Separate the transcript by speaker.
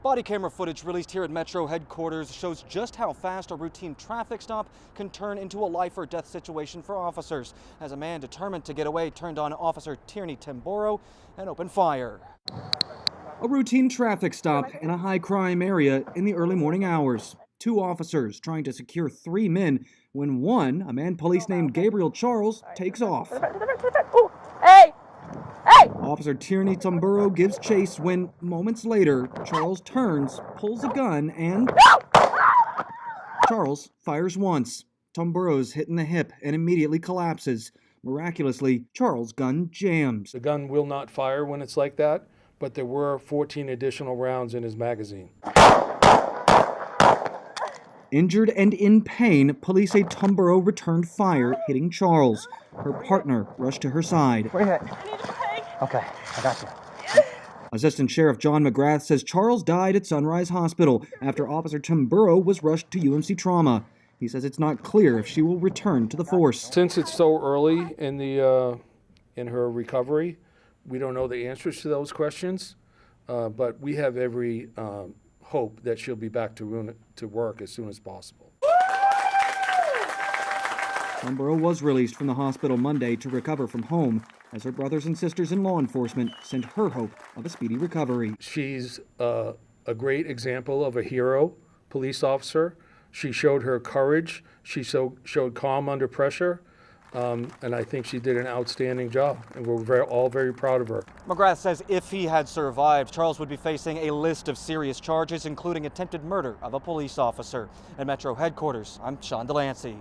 Speaker 1: Body camera footage released here at Metro headquarters shows just how fast a routine traffic stop can turn into a life or death situation for officers, as a man determined to get away turned on Officer Tierney Tamboro and opened fire. A routine traffic stop in a high crime area in the early morning hours. Two officers trying to secure three men when one, a man police named Gabriel Charles, takes off.
Speaker 2: Hey! Hey!
Speaker 1: Officer Tierney Tamboro gives chase when, moments later, Charles turns, pulls a gun, and Charles fires once. Tamboro's hit in the hip and immediately collapses. Miraculously, Charles' gun jams.
Speaker 3: The gun will not fire when it's like that, but there were 14 additional rounds in his magazine.
Speaker 1: Injured and in pain, police say Tamboro returned fire, hitting Charles. Her partner rushed to her side.
Speaker 2: Where you at? Okay, I got you.
Speaker 1: Assistant Sheriff John McGrath says Charles died at Sunrise Hospital after Officer Tamboro was rushed to UMC Trauma. He says it's not clear if she will return to the force.
Speaker 3: Since it's so early in her recovery, we don't know the answers to those questions, but we have every hope that she'll be back to work as soon as possible.
Speaker 1: Tamboro was released from the hospital Monday to recover from home as her brothers and sisters in law enforcement sent her hope of a speedy recovery.
Speaker 3: She's a great example of a hero police officer. She showed her courage. She showed calm under pressure. And I think she did an outstanding job, and we're all very proud of her.
Speaker 1: McGrath says if he had survived, Charles would be facing a list of serious charges, including attempted murder of a police officer. At Metro headquarters, I'm Sean DeLancey.